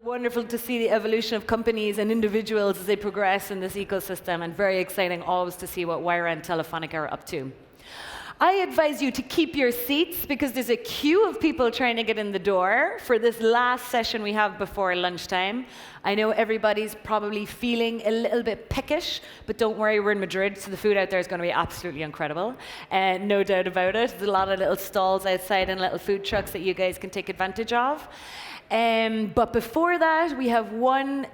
Wonderful to see the evolution of companies and individuals as they progress in this ecosystem, and very exciting always to see what Wayra and Telefonica are up to. I advise you to keep your seats because there's a queue of people trying to get in the door for this last session we have before lunchtime. I know everybody's probably feeling a little bit peckish, but don't worry, we're in Madrid, so the food out there is going to be absolutely incredible. No doubt about it. There's a lot of little stalls outside and little food trucks that you guys can take advantage of. But before that, we have one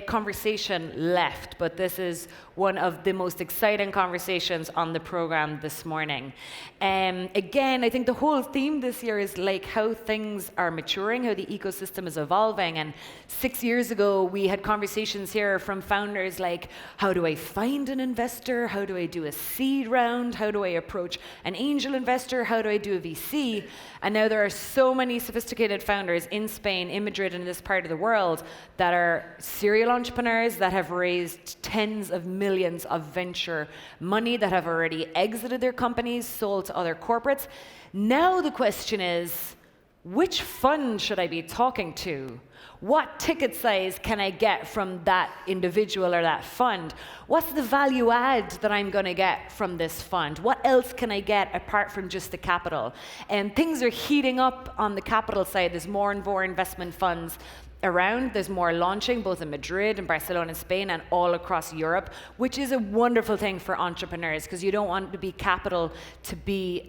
conversation left, but this is one of the most exciting conversations on the program this morning. Again, I think the whole theme this year is like how things are maturing, how the ecosystem is evolving. And 6 years ago, we had conversations here from founders like, how do I find an investor? How do I do a seed round? How do I approach an angel investor? How do I do a VC? And now there are so many sophisticated founders in Spain, in Madrid, and in this part of the world that are serial entrepreneurs that have raised tens of millions of venture money, that have already exited their companies, sold to other corporates. Now the question is, which fund should I be talking to? What ticket size can I get from that individual or that fund? What's the value add that I'm going to get from this fund? What else can I get apart from just the capital? And things are heating up on the capital side. There's more and more investment funds around. There's more launching, both in Madrid and Barcelona and Spain and all across Europe, which is a wonderful thing for entrepreneurs because you don't want to be capital to be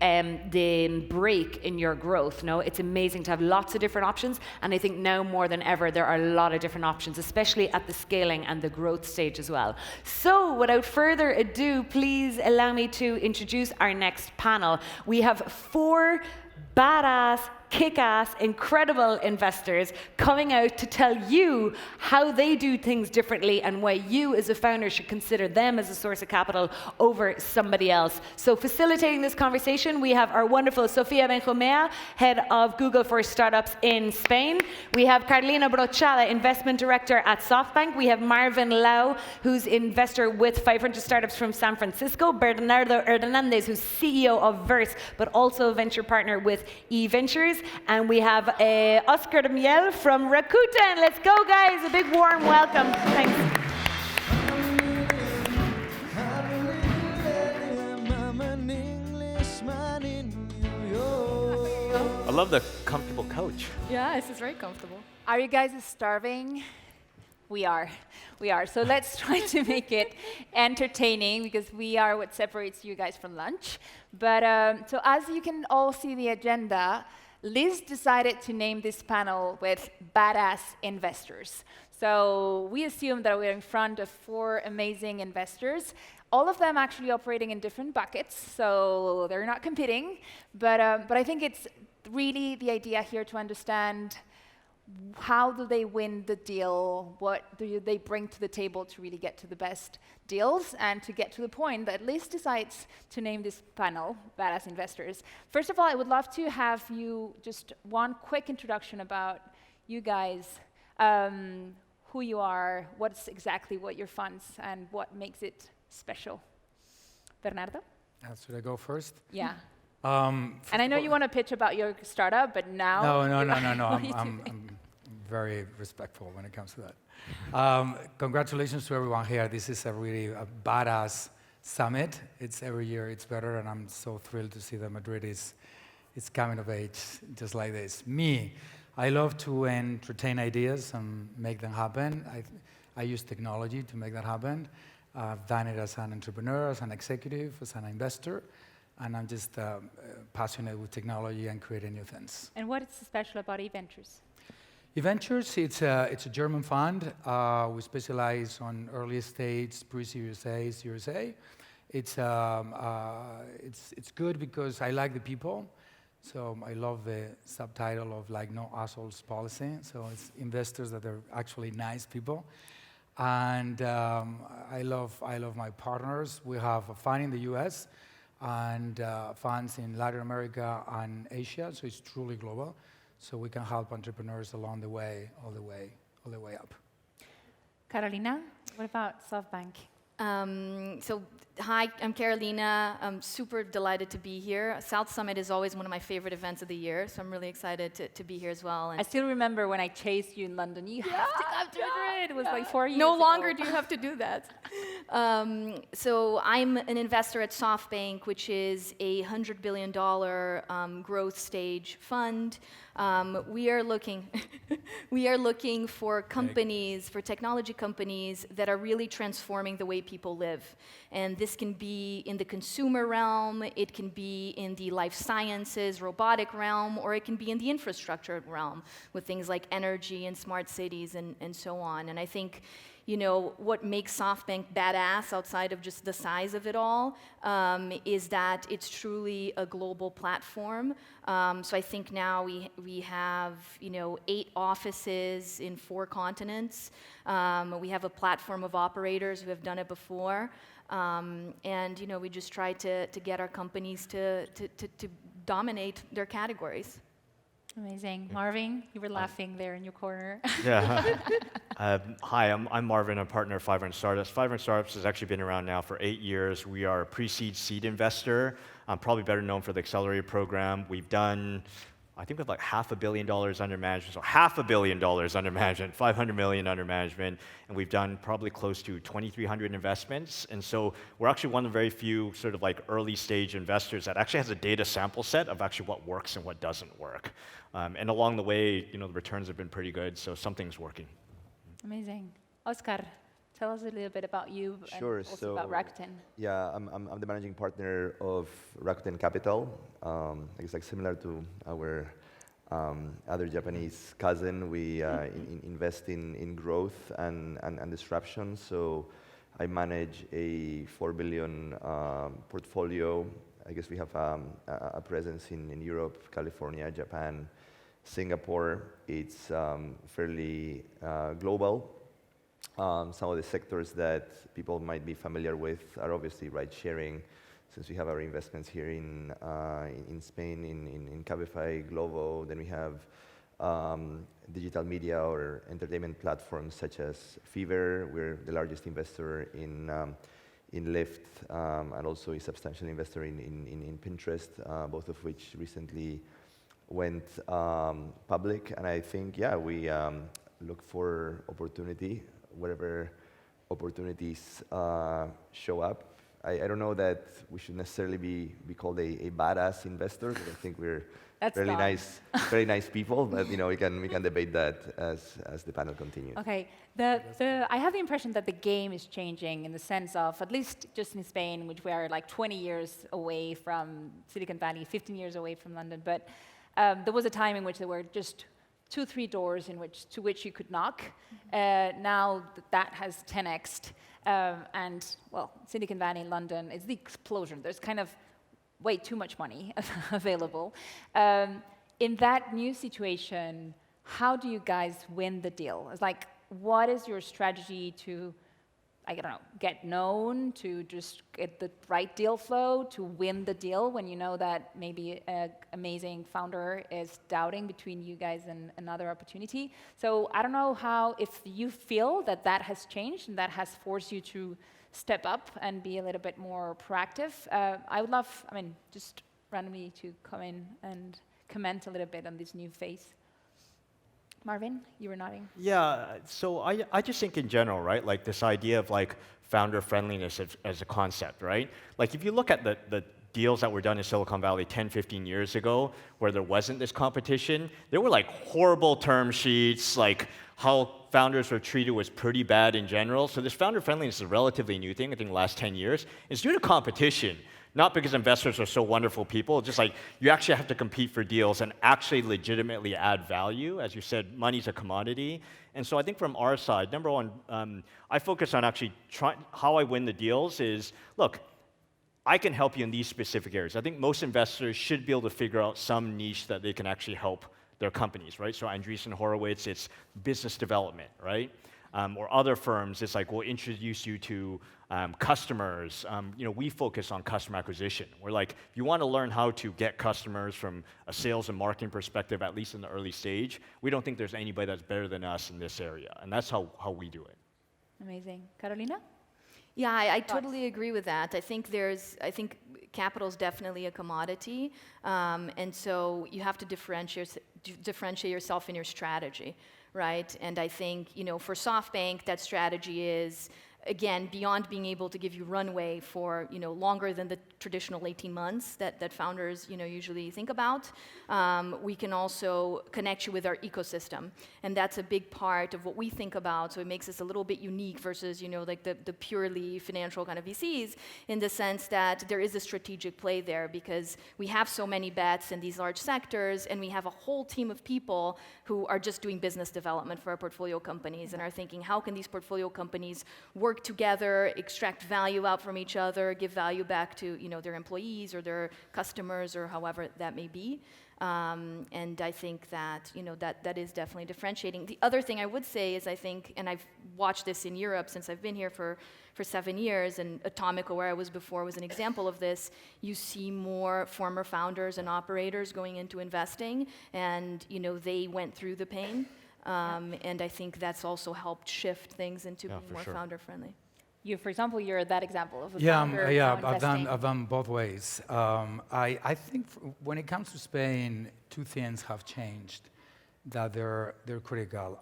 the break in your growth. No, it's amazing to have lots of different options, and I think now more than ever there are a lot of different options, especially at the scaling and the growth stage as well. So without further ado, please allow me to introduce our next panel. We have 4 badass, kick-ass, incredible investors coming out to tell you how they do things differently and why you as a founder should consider them as a source of capital over somebody else. So facilitating this conversation, we have our wonderful Sofia Benjumea, head of Google for Startups in Spain. We have Carolina Brochada, investment director at Softbank. We have Marvin Lau, who's investor with 500 Startups from San Francisco. Bernardo Hernandez, who's CEO of Verse, but also a venture partner with eVentures. And we have Oscar Miel from Rakuten. Let's go, guys. A big warm welcome. Thanks. I love the comfortable couch. Yeah, this is very comfortable. Are you guys starving? We are. So let's try to make it entertaining because we are what separates you guys from lunch. But so as you can all see the agenda, Liz decided to name this panel with badass investors. So we assume that we're in front of 4 amazing investors, all of them actually operating in different buckets, so they're not competing. But I think it's really the idea here to understand how do they win the deal? What do they bring to the table to really get to the best deals and to get to the point that Liz decides to name this panel Badass Investors. First of all, I would love to have you just one quick introduction about you guys, who you are, what's exactly what your funds and what makes it special. Bernardo? Should I go first? Yeah. And I know you want to pitch about your startup, but now... No. I'm very respectful when it comes to that. Congratulations to everyone here. This is a really badass summit. It's every year it's better, and I'm so thrilled to see that Madrid is coming of age just like this. I love to entertain ideas and make them happen. I use technology to make that happen. I've done it as an entrepreneur, as an executive, as an investor. And I'm just passionate with technology and creating new things. And what is special about eVentures? eVentures, it's a German fund. We specialize on early stage, pre-Series A, Series A. It's good because I like the people. So I love the subtitle of like no assholes policy. So it's investors that are actually nice people. And I love my partners. We have a fund in the US and funds in Latin America and Asia, so it's truly global. So we can help entrepreneurs along the way, all the way up. Carolina, what about Softbank? So Hi, I'm Carolina. I'm super delighted to be here. South Summit is always one of my favorite events of the year, so I'm really excited to be here as well. I still remember when I chased you in London. You have to come to Madrid. It was like 4 years No ago. longer do you have to do that. So I'm an investor at Softbank, which is a $100 billion growth stage fund. We are looking, we are looking for companies, for technology companies that are really transforming the way people live. And this can be in the consumer realm, it can be in the life sciences, robotic realm, or it can be in the infrastructure realm with things like energy and smart cities and so on. And I think, you know, what makes SoftBank badass outside of just the size of it all is that it's truly a global platform. So I think now we have, you know, 8 offices in 4 continents. We have a platform of operators who have done it before. And, you know, we just try to get our companies to dominate their categories. Amazing. Marvin, you were laughing there in your corner. Yeah. Hi, I'm Marvin. I'm a partner at 500 Startups. 500 Startups has actually been around now for 8 years. We are a pre-seed seed investor. Probably better known for the accelerator program. We've done, I think, with like $500 million under management. So $500 million under management, 500 million under management, and we've done probably close to 2,300 investments. And so we're actually one of the very few sort of like early stage investors that actually has a data sample set of actually what works and what doesn't work. And along the way, you know, the returns have been pretty good. So something's working. Amazing. Oscar, tell us a little bit about you Sure, and also about Rakuten. Yeah, I'm the managing partner of Rakuten Capital. I guess like similar to our other Japanese cousin, we invest in growth and disruption. So I manage a 4 billion portfolio. I guess we have a presence in Europe, California, Japan, Singapore. It's fairly global. Some of the sectors that people might be familiar with are obviously ride-sharing, since we have our investments here in Spain, in Cabify, Glovo. Then we have digital media or entertainment platforms such as Fever. We're the largest investor in Lyft, and also a substantial investor in Pinterest, both of which recently went public. And I think, yeah, we look for opportunity, wherever opportunities show up. I don't know that we should necessarily be called a badass investor, because I think we're very nice people. But you know, we can debate that as the panel continues. Okay, I have the impression that the game is changing in the sense of, at least just in Spain, which we are like 20 years away from Silicon Valley, 15 years away from London. But there was a time in which there were just 2-3 doors to which you could knock. Now that has 10x'd. And, well, Silicon Valley in London is the explosion. There's kind of way too much money available. In that new situation, how do you guys win the deal? It's like, what is your strategy to, I don't know, get known, to just get the right deal flow, to win the deal when you know that maybe an amazing founder is doubting between you guys and another opportunity? So I don't know if you feel that has changed and that has forced you to step up and be a little bit more proactive. I would love, just randomly to come in and comment a little bit on this new phase. Marvin, you were nodding. Yeah, so I just think in general, right, like this idea of like founder friendliness as a concept, right? Like if you look at the deals that were done in Silicon Valley 10, 15 years ago, where there wasn't this competition, there were like horrible term sheets, like how founders were treated was pretty bad in general. So this founder friendliness is a relatively new thing, I think the last 10 years. It's due to competition. Not because investors are so wonderful people, just like you actually have to compete for deals and actually legitimately add value. As you said, money's a commodity. And so I think from our side, number one, I focus on actually how I win the deals is, look, I can help you in these specific areas. I think most investors should be able to figure out some niche that they can actually help their companies, right? So Andreessen Horowitz, it's business development, right? Or other firms, it's like we'll introduce you to customers. We focus on customer acquisition. We're like, if you want to learn how to get customers from a sales and marketing perspective, at least in the early stage, we don't think there's anybody that's better than us in this area. And that's how we do it. Amazing. Carolina? Yeah, I totally agree with that. I think capital is definitely a commodity, and so you have to differentiate yourself in your strategy, right? And I think, you know, for SoftBank, that strategy is, again, beyond being able to give you runway for, you know, longer than the traditional 18 months that founders, you know, usually think about. We can also connect you with our ecosystem, and that's a big part of what we think about. So it makes us a little bit unique versus, you know, like the purely financial kind of VCs, in the sense that there is a strategic play there because we have so many bets in these large sectors, and we have a whole team of people who are just doing business development for our portfolio companies and are thinking, how can these portfolio companies work together, extract value out from each other, give value back to, you know, their employees or their customers or however that may be. And I think that, you know, that is definitely differentiating. The other thing I would say is I think, and I've watched this in Europe since I've been here for 7 years, and Atomico, where I was before, was an example of this. You see more former founders and operators going into investing, and, you know, they went through the pain. And I think that's also helped shift things into being more founder-friendly. You, for example, you're that example of a Yeah, founder yeah, now investing. I've done both ways. I think when it comes to Spain, two things have changed that they're critical.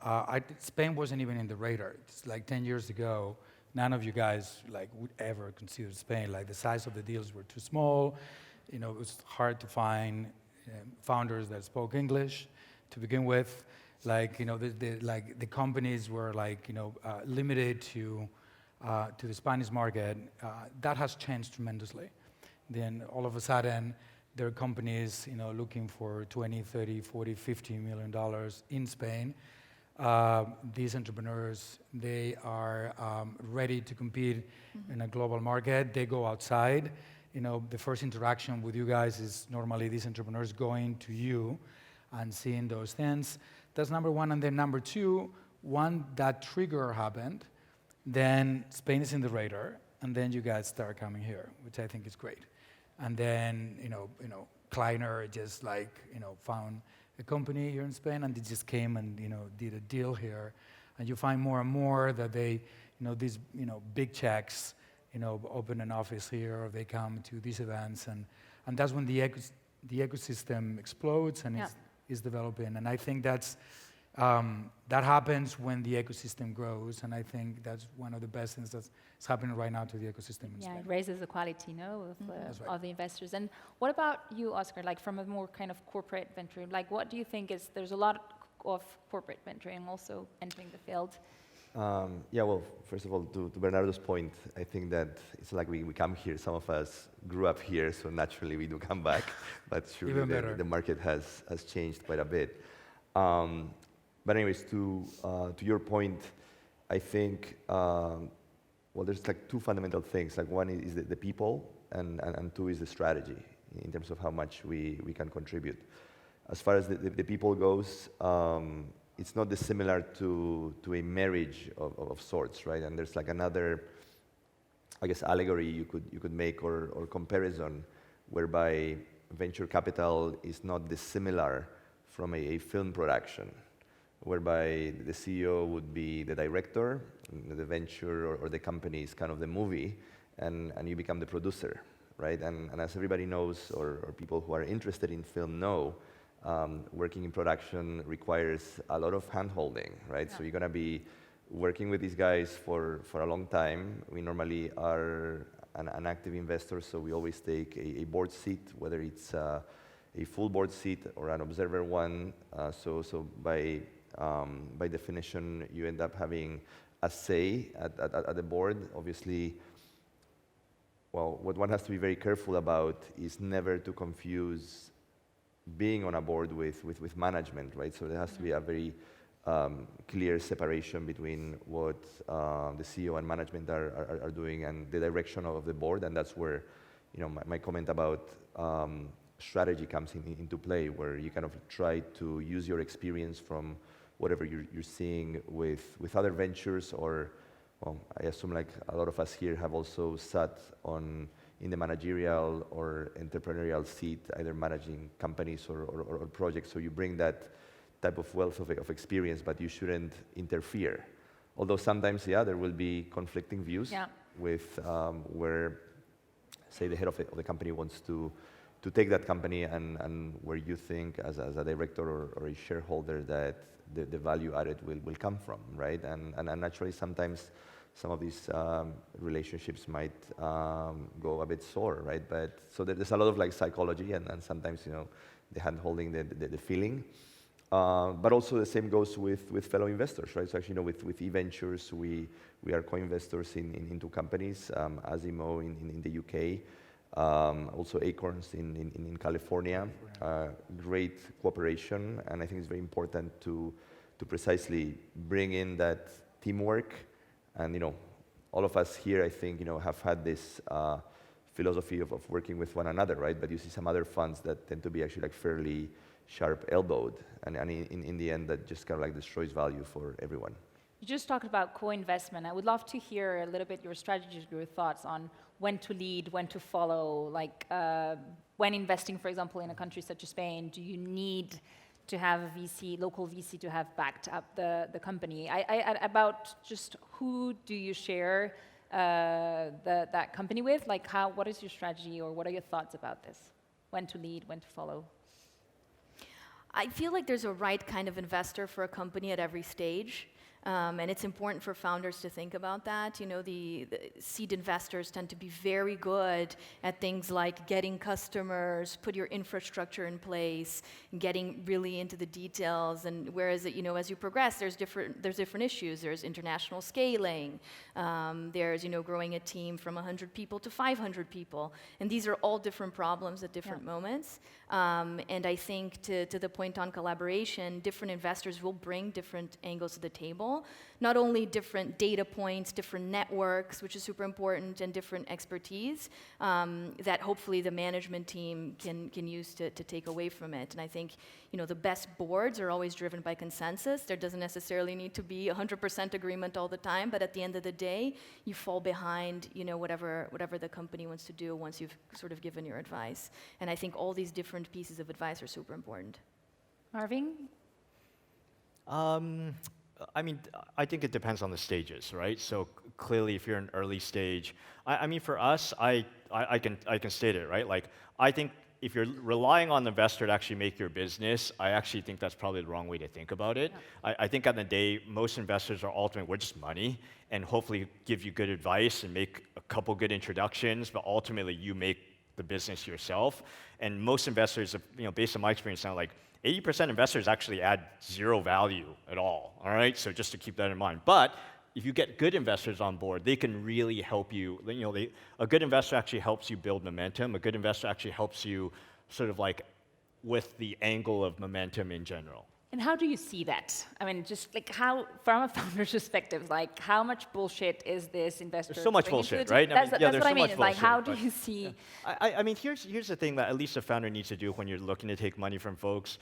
Spain wasn't even in the radar. It's like 10 years ago, none of you guys like would ever consider Spain. Like the size of the deals were too small. You know, it was hard to find founders that spoke English to begin with. Like, you know, the companies were like, you know, limited to the Spanish market. That has changed tremendously. Then all of a sudden, there are companies, you know, looking for 20, 30, 40, $50 million in Spain. These entrepreneurs, they are ready to compete in a global market. They go outside. You know, the first interaction with you guys is normally these entrepreneurs going to you and seeing those things. That's number one. And then number two, one, that trigger happened, then Spain is in the radar, and then you guys start coming here, which I think is great. And then, you know, Kleiner just like, you know, found a company here in Spain, and they just came and, you know, did a deal here. And you find more and more that they, you know, these, you know, big checks, you know, open an office here, or they come to these events, and that's when the ecosystem explodes and is developing. And I think that's that happens when the ecosystem grows, and I think that's one of the best things that's happening right now to the ecosystem in Spain. It raises the quality, of the investors. And what about you, Oscar? Like from a more kind of corporate venture, like what do you think is? There's a lot of corporate venturing also entering the field. Yeah, well, first of all, to Bernardo's point, I think that it's like we come here. Some of us grew up here, so naturally we do come back. But surely the market has changed quite a bit. But anyways, to your point, I think, well, there's like two fundamental things. Like one is the people, and two is the strategy in terms of how much we can contribute. As far as the people goes, it's not dissimilar to a marriage of sorts, right? And there's like another, I guess, allegory you could make or comparison, whereby venture capital is not dissimilar from a film production, whereby the CEO would be the director, and the venture or the company is kind of the movie, and you become the producer, right? And as everybody knows, or people who are interested in film know, working in production requires a lot of hand-holding, right? Yeah. So you're gonna be working with these guys for a long time. We normally are an active investor, so we always take a board seat, whether it's a full board seat or an observer one. So by definition, you end up having a say at the board. Obviously, well, what one has to be very careful about is never to confuse being on a board with management, right? So there has to be a very clear separation between what the CEO and management are doing and the direction of the board, and that's where, you know, my comment about strategy comes into play, where you kind of try to use your experience from whatever you're seeing with other ventures, or, well, I assume like a lot of us here have also sat in the managerial or entrepreneurial seat, either managing companies or projects. So you bring that type of wealth of experience, but you shouldn't interfere. Although sometimes, yeah, there will be conflicting views. Yeah. where, say, the head of the company wants to take that company, and where you think as a director or a shareholder that the value added will come from, right? And naturally, sometimes some of these relationships might go a bit sore, right? But so there's a lot of like psychology, and sometimes, you know, the hand-holding, the feeling. But also the same goes with fellow investors, right? So actually, you know, with eVentures, we are co-investors in two companies, Asimo in the UK, also Acorns in California. Great cooperation, and I think it's very important to precisely bring in that teamwork. And, you know, all of us here, I think, you know, have had this philosophy of working with one another, right? But you see some other funds that tend to be actually like fairly sharp-elbowed, and in the end, that just kind of like destroys value for everyone. You just talked about co-investment. I would love to hear a little bit your strategies, your thoughts on when to lead, when to follow. Like when investing, for example, in a country such as Spain, do you need to have a VC, local VC, to have backed up the company? About just who do you share that company with? Like what is your strategy, or what are your thoughts about this? When to lead, when to follow? I feel like there's a right kind of investor for a company at every stage. And it's important for founders to think about that. You know, the seed investors tend to be very good at things like getting customers, put your infrastructure in place, getting really into the details. And whereas, you know, as you progress, there's different issues. There's international scaling. There's, you know, growing a team from 100 people to 500 people. And these are all different problems at different moments. And I think to the point on collaboration, different investors will bring different angles to the table. Not only different data points, different networks, which is super important, and different expertise that hopefully the management team can use to take away from it. And I think, you know, the best boards are always driven by consensus. There doesn't necessarily need to be 100% agreement all the time, but at the end of the day, you fall behind, you know, whatever the company wants to do once you've sort of given your advice. And I think all these different pieces of advice are super important. Marvin? I mean, I think it depends on the stages, right? So clearly, if you're in early stage, I mean, for us, I can state it, right? Like, I think if you're relying on the investor to actually make your business, I actually think that's probably the wrong way to think about it. Yeah. I think at the end of the day, most investors are ultimately, we're just money, and hopefully give you good advice and make a couple good introductions, but ultimately you make the business yourself. And most investors, you know, based on my experience now, like 80% investors actually add zero value at all right? So just to keep that in mind. But if you get good investors on board, they can really help you. You know, a good investor actually helps you build momentum. A good investor actually helps you sort of like with the angle of momentum in general. And how do you see that? I mean, just like how, from a founder's perspective, like how much bullshit is this investor? There's so much bullshit, right? That's what I mean. Like, how do you see? Yeah. I mean, here's the thing that at least a founder needs to do when you're looking to take money from folks,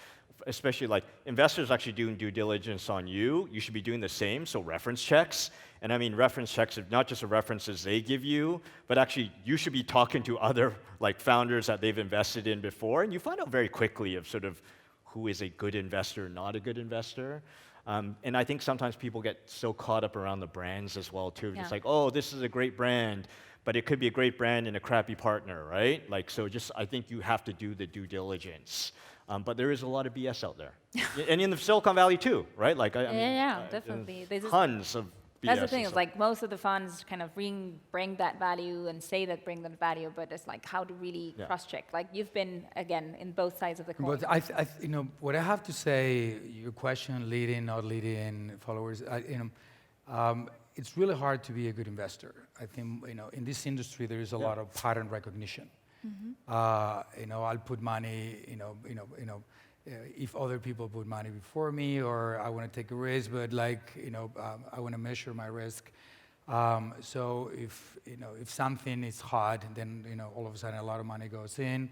especially like investors actually doing due diligence on you. You should be doing the same. So reference checks, and I mean reference checks of not just the references they give you, but actually you should be talking to other like founders that they've invested in before, and you find out very quickly of sort of who is a good investor, not a good investor. And I think sometimes people get so caught up around the brands as well too. Yeah. Just like, oh, this is a great brand, but it could be a great brand and a crappy partner, right? Like, so just, I think you have to do the due diligence. But there is a lot of BS out there. And in the Silicon Valley too, right? Like, I mean, definitely. Tons of BS. That's the thing, is like most of the funds kind of bring that value and say that bring that value, but it's like how to really cross-check. Like you've been, again, in both sides of the coin. But you know, what I have to say, your question, leading, not leading, followers, you know, it's really hard to be a good investor. I think, you know, in this industry, there is a lot of pattern recognition. Mm-hmm. You know, I'll put money, if other people put money before me, or I want to take a risk, but like, you know, I want to measure my risk. So if something is hot, then, you know, all of a sudden a lot of money goes in,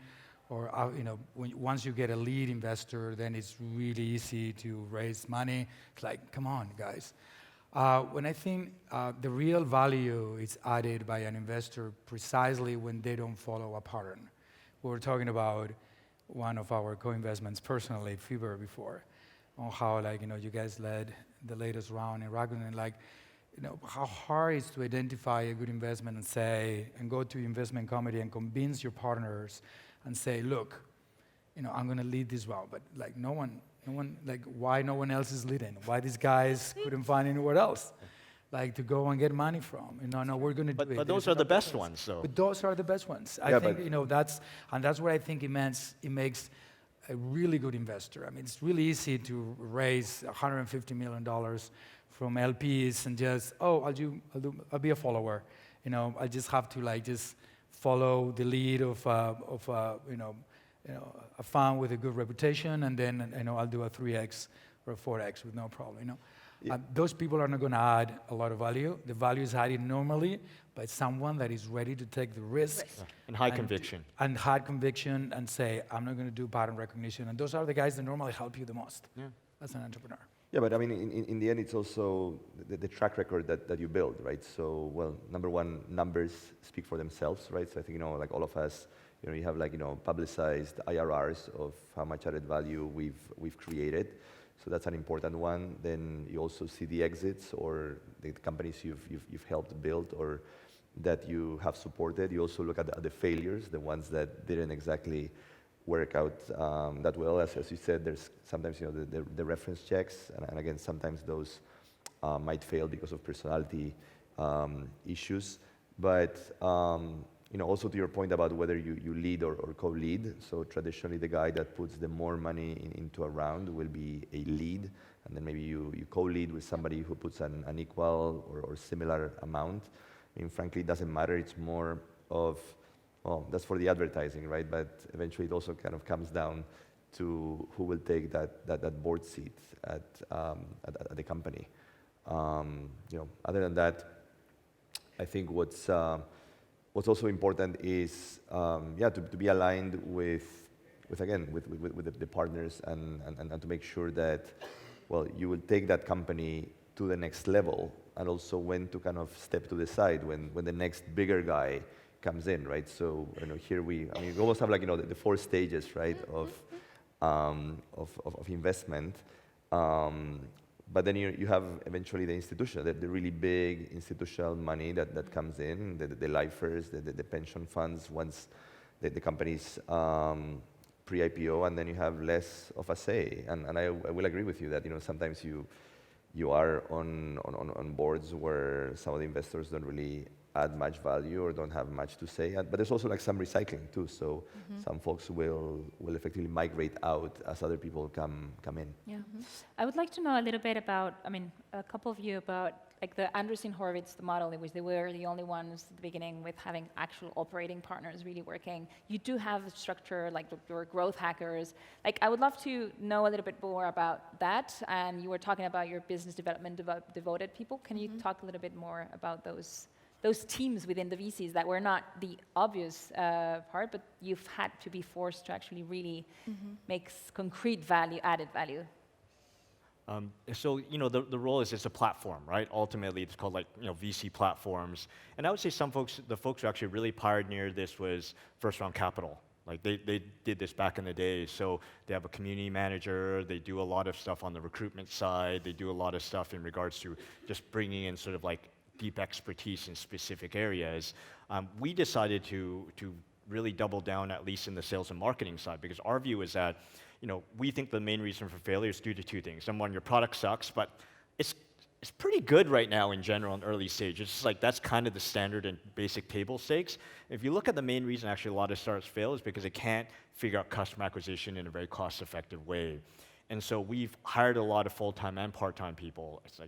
or, you know, once you get a lead investor, then it's really easy to raise money. It's like, come on, guys. When I think the real value is added by an investor precisely when they don't follow a pattern. We were talking about one of our co-investments personally, Fiverr, before, on how, like, you know, you guys led the latest round in Rakuten. Like, how hard it is to identify a good investment and say, and go to your investment committee and convince your partners and say, look, I'm going to lead this well, but like no one, like why no one else is leading? Why these guys couldn't find anywhere else, like to go and get money from? No, we're going to do it. But those are the best ones, though. But those are the best ones. Yeah, I think that's what I think it makes a really good investor. I mean, it's really easy to raise $150 million from LPs and just, I'll be a follower. I just have to just follow the lead of a fund with a good reputation, and then I'll do a 3x or a 4x with no problem. Those people are not going to add a lot of value. The value is added normally by someone that is ready to take the risk. And high conviction. And high conviction and say, I'm not going to do pattern recognition. And those are the guys that normally help you the most as an entrepreneur. Yeah, but I mean, in the end, it's also the track record that you build, right? So, well, number one, numbers speak for themselves, right? So I think, like all of us, you have publicized IRRs of how much added value we've created. So that's an important one. Then you also see the exits or the companies you've helped build or that you have supported. You also look at the failures, the ones that didn't exactly work out that well. As you said, there's sometimes the reference checks, and again, sometimes those might fail because of personality issues. But also to your point about whether you lead or co-lead. So traditionally, the guy that puts the more money into a round will be a lead, and then maybe you co-lead with somebody who puts an equal or similar amount. I mean, frankly, it doesn't matter. It's more of, well, that's for the advertising, right? But eventually, it also kind of comes down to who will take that board seat at the company. Other than that, I think what's also important is to be aligned with the partners and to make sure that, well, you will take that company to the next level, and also when to kind of step to the side when the next bigger guy comes in, right? So here we almost have the 4 stages, right, of investment. But then you have eventually the institutional, the really big institutional money that comes in, the lifers, the pension funds once the company's pre-IPO, and then you have less of a say. And I will agree with you that sometimes you are on boards where some of the investors don't really add much value or don't have much to say. But there's also some recycling too. So some folks will effectively migrate out as other people come in. Yeah. I would like to know a little bit about, a couple of you about the Andreessen Horowitz, the model in which they were the only ones at the beginning with having actual operating partners really working. You do have a structure like your growth hackers. I would love to know a little bit more about that. And you were talking about your business development devoted people. Can you talk a little bit more about those teams within the VCs that were not the obvious part, but you've had to be forced to actually really make concrete added value? So the role is it's a platform, right? Ultimately, it's called VC platforms. And I would say the folks who actually really pioneered this was First Round Capital. They did this back in the day. So they have a community manager. They do a lot of stuff on the recruitment side. They do a lot of stuff in regards to just bringing in sort of deep expertise in specific areas. We decided to really double down, at least in the sales and marketing side, because our view is that we think the main reason for failure is due to 2 things. Number one, your product sucks, but it's pretty good right now in general in early stage. It's just that's kind of the standard and basic table stakes. If you look at the main reason actually a lot of startups fail is because they can't figure out customer acquisition in a very cost-effective way. And so we've hired a lot of full-time and part-time people. It's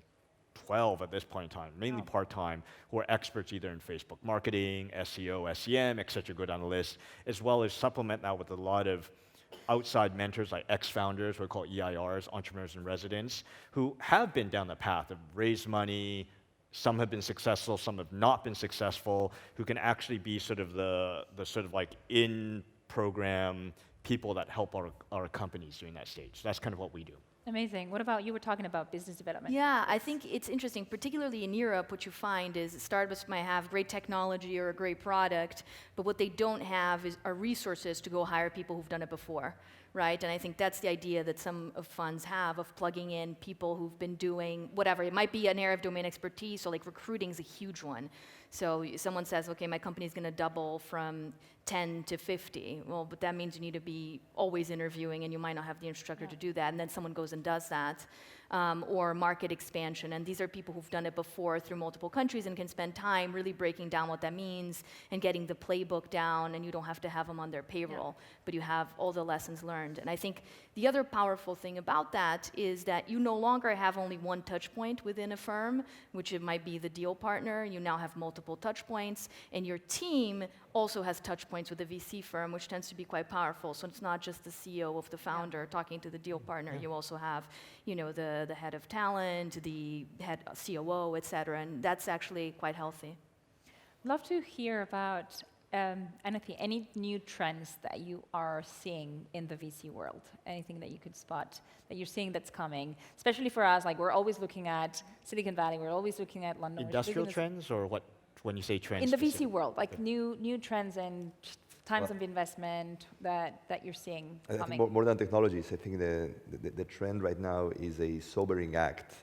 12 at this point in time, mainly part-time, who are experts either in Facebook marketing, SEO, SEM, et cetera, go down the list, as well as supplement that with a lot of outside mentors like ex-founders, we call EIRs, entrepreneurs in residence, who have been down the path of raised money. Some have been successful, some have not been successful, who can actually be sort of the in-program people that help our companies during that stage. So that's kind of what we do. Amazing. What about, you were talking about business development. Yeah, I think it's interesting, particularly in Europe, what you find is startups might have great technology or a great product, but what they don't have are resources to go hire people who've done it before, right? And I think that's the idea that some of funds have of plugging in people who've been doing whatever. It might be an area of domain expertise, so like recruiting is a huge one. So someone says, okay, my company's going to double from 10 to 50. Well, but that means you need to be always interviewing, and you might not have the infrastructure to do that. And then someone goes and does that. Or market expansion. And these are people who've done it before through multiple countries and can spend time really breaking down what that means and getting the playbook down, and you don't have to have them on their payroll, but you have all the lessons learned. And I think the other powerful thing about that is that you no longer have only one touch point within a firm, which it might be the deal partner. You now have multiple touch points, and your team also has touch points with the VC firm, which tends to be quite powerful. So it's not just the CEO of the founder talking to the deal partner. You also have, you know, the head of talent, the head COO, et cetera, and that's actually quite healthy. Love to hear about any new trends that you are seeing in the VC world. Anything that you could spot that you're seeing that's coming, especially for us. Like, we're always looking at Silicon Valley. We're always looking at London. Industrial trends, or what? When you say trends, in the specific? VC world, like new trends and times of investment that you're seeing I coming. think more than technologies, I think the trend right now is a sobering act,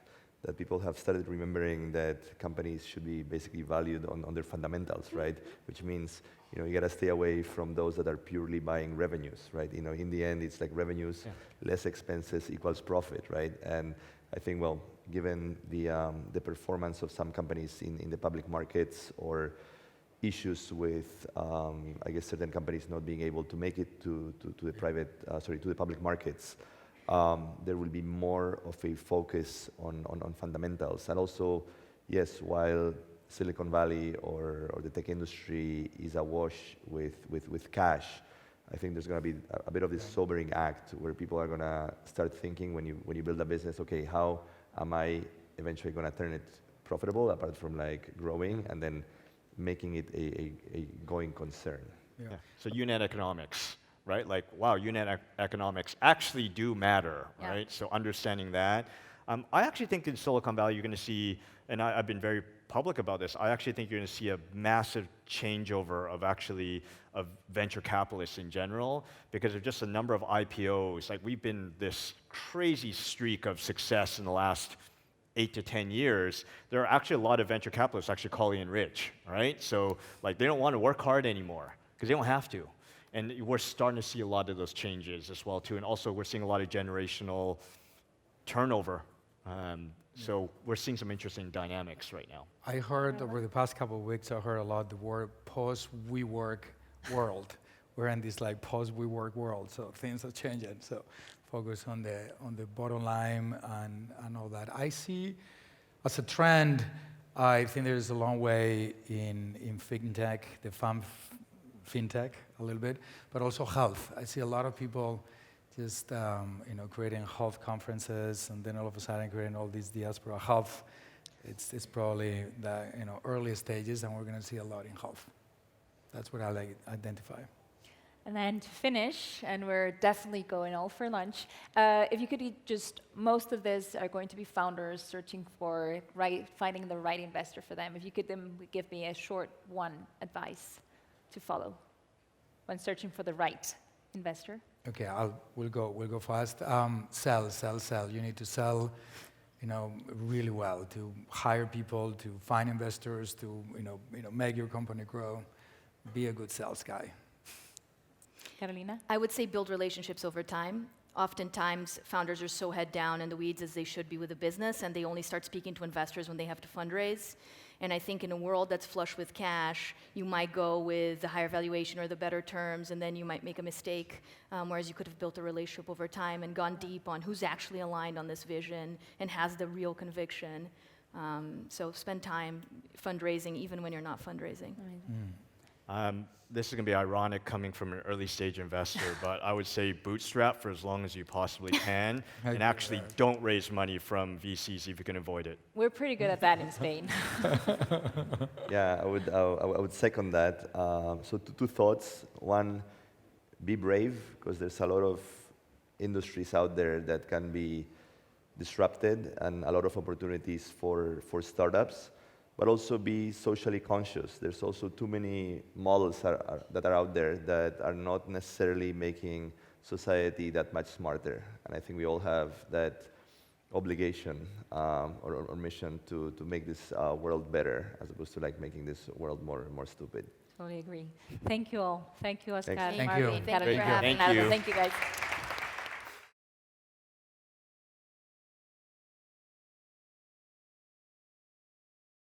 that people have started remembering that companies should be basically valued on their fundamentals, right? Which means, you know, you gotta stay away from those that are purely buying revenues, right? You know, in the end, it's like revenues, less expenses equals profit, right? And I think, well, given the performance of some companies in the public markets, or issues with, I guess, certain companies not being able to make it to the public markets, there will be more of a focus on fundamentals. And also, yes, while Silicon Valley or the tech industry is awash with cash, I think there's going to be a bit of this sobering act where people are going to start thinking, when you build a business, okay, how am I eventually going to turn it profitable, apart from like growing and then making it a going concern. Yeah. So unit economics, right? Like, wow, unit economics actually do matter, right? So understanding that. I actually think in Silicon Valley you're going to see, and I've been very public about this, I actually think you're going to see a massive changeover of venture capitalists in general, because of just the number of IPOs. Like, we've been this crazy streak of success in the last 8 to 10 years. There are actually a lot of venture capitalists actually calling in rich, right? So like, they don't want to work hard anymore because they don't have to. And we're starting to see a lot of those changes as well too. And also we're seeing a lot of generational turnover. So we're seeing some interesting dynamics right now. I heard over the past couple of weeks, I heard a lot the word post-WeWork world. We're in this like post-WeWork world, so things are changing. So focus on the bottom line and all that. I see as a trend, I think there's a long way in fintech, the fintech a little bit, but also health. I see a lot of people just creating health conferences, and then all of a sudden creating all these diaspora health. It's probably the early stages, and we're going to see a lot in health. That's what I like identify. And then to finish, and we're definitely going all for lunch, if you could just, most of this are going to be founders searching for finding the right investor for them. If you could then give me a short advice to follow when searching for the right investor. Okay, we'll go fast. Sell. You need to sell, really well, to hire people, to find investors, to make your company grow. Be a good sales guy. Carolina? I would say build relationships over time. Oftentimes, founders are so head down in the weeds as they should be with a business, and they only start speaking to investors when they have to fundraise. And I think in a world that's flush with cash, you might go with the higher valuation or the better terms, and then you might make a mistake, whereas you could have built a relationship over time and gone deep on who's actually aligned on this vision and has the real conviction. So spend time fundraising even when you're not fundraising. This is going to be ironic coming from an early stage investor, but I would say bootstrap for as long as you possibly can, and actually don't raise money from VCs if you can avoid it. We're pretty good at that in Spain. Yeah, I would second that. So two thoughts. One, be brave, because there's a lot of industries out there that can be disrupted and a lot of opportunities for startups, but also be socially conscious. There's also too many models that are out there that are not necessarily making society that much smarter. And I think we all have that obligation or mission to make this world better, as opposed to like making this world more stupid. Totally agree. Thank you all. Thank you, Oscar. Thanks. Thank Marvin, you. Thank you Carolina, for having us. Natalie. Thank you, guys.